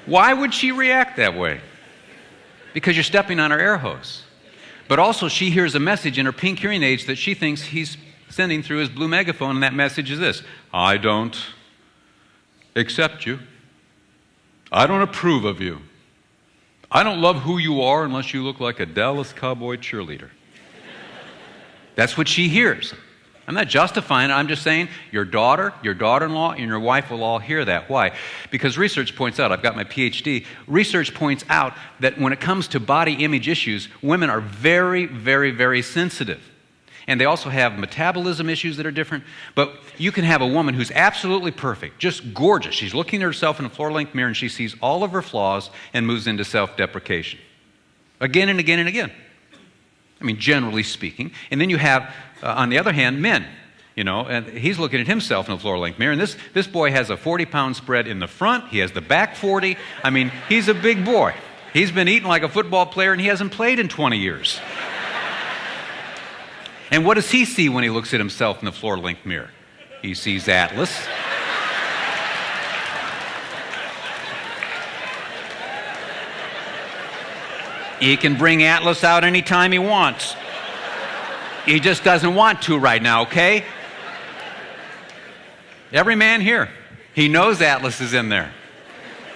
Why would she react that way? Because you're stepping on her air hose. But also she hears a message in her pink hearing aids that she thinks he's sending through his blue megaphone, and that message is this: I don't accept you. I don't approve of you. I don't love who you are unless you look like a Dallas Cowboy cheerleader. That's what she hears. I'm not justifying it. I'm just saying your daughter, your daughter-in-law, and your wife will all hear that. Why? Because research points out, I've got my PhD, research points out that when it comes to body image issues, women are very, very, very sensitive. And they also have metabolism issues that are different. But you can have a woman who's absolutely perfect, just gorgeous. She's looking at herself in a floor-length mirror and she sees all of her flaws and moves into self-deprecation. Again and again and again. I mean, generally speaking. And then you have, on the other hand, men. You know, and he's looking at himself in a floor-length mirror. And this boy has a 40-pound spread in the front. He has the back 40. I mean, he's a big boy. He's been eating like a football player and he hasn't played in 20 years. And what does he see when he looks at himself in the floor-length mirror? He sees Atlas. He can bring Atlas out anytime he wants. He just doesn't want to right now, okay? Every man here, he knows Atlas is in there.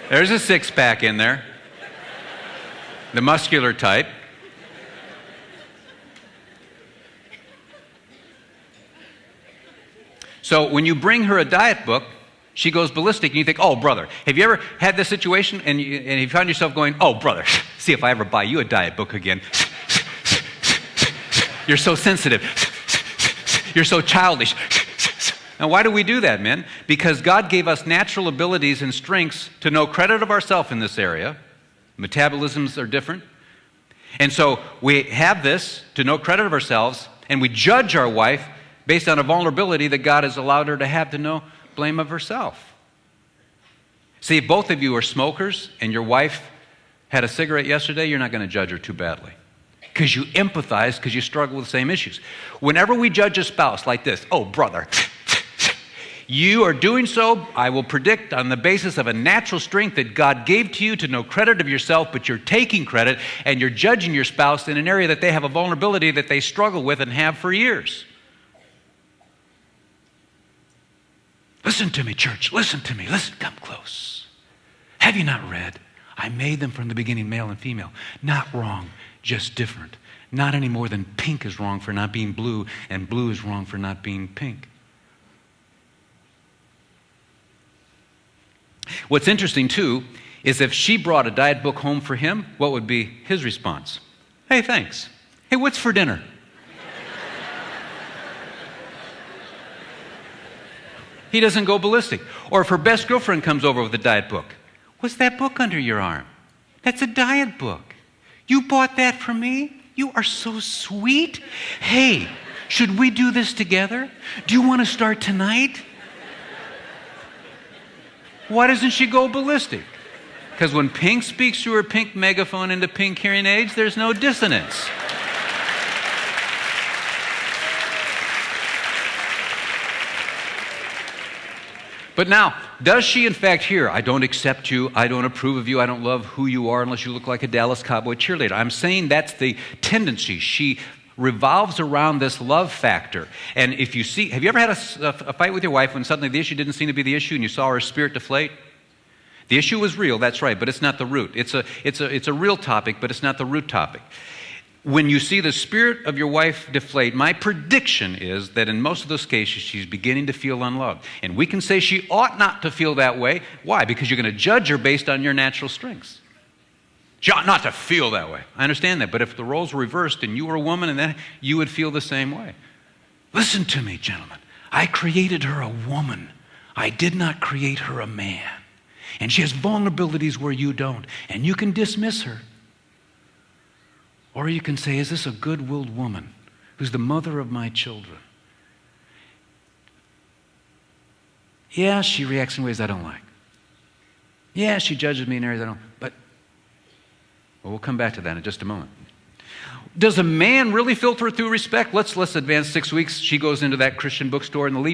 There's a six-pack in there. The muscular type. So when you bring her a diet book, she goes ballistic, and you think, oh, brother, have you ever had this situation and you found yourself going, oh, brother, see if I ever buy you a diet book again. You're so sensitive. You're so childish. Now, why do we do that, men? Because God gave us natural abilities and strengths to no credit of ourselves in this area. Metabolisms are different. And so we have this to no credit of ourselves, and we judge our wife based on a vulnerability that God has allowed her to have to no blame of herself. See, if both of you are smokers and your wife had a cigarette yesterday, you're not going to judge her too badly because you empathize, because you struggle with the same issues. Whenever we judge a spouse like this, oh, brother, you are doing so, I will predict, on the basis of a natural strength that God gave to you to no credit of yourself, but you're taking credit and you're judging your spouse in an area that they have a vulnerability that they struggle with and have for years. Listen to me, church. Listen to me. Listen, come close. Have you not read? I made them from the beginning, male and female. Not wrong, just different. Not any more than pink is wrong for not being blue, and blue is wrong for not being pink. What's interesting, too, is if she brought a diet book home for him, what would be his response? Hey, thanks. Hey, what's for dinner? He doesn't go ballistic. Or if her best girlfriend comes over with a diet book, what's that book under your arm? That's a diet book. You bought that for me? You are so sweet. Hey, should we do this together? Do you want to start tonight? Why doesn't she go ballistic? Because when Pink speaks through her pink megaphone into pink hearing aids, there's no dissonance. But now, does she in fact hear, I don't accept you, I don't approve of you, I don't love who you are unless you look like a Dallas Cowboy cheerleader? I'm saying that's the tendency. She revolves around this love factor. And if you see, have you ever had a fight with your wife when suddenly the issue didn't seem to be the issue and you saw her spirit deflate? The issue was real, that's right, but it's not the root. It's a real topic, but it's not the root topic. When you see the spirit of your wife deflate, my prediction is that in most of those cases, she's beginning to feel unloved. And we can say she ought not to feel that way. Why? Because you're going to judge her based on your natural strengths. She ought not to feel that way. I understand that. But if the roles were reversed and you were a woman, and then you would feel the same way. Listen to me, gentlemen. I created her a woman. I did not create her a man. And she has vulnerabilities where you don't. And you can dismiss her. Or you can say, is this a good-willed woman who's the mother of my children? Yeah, she reacts in ways I don't like. Yeah, she judges me in areas I don't. But we'll come back to that in just a moment. Does a man really filter through respect? Let's advance 6 weeks. She goes into that Christian bookstore and the lead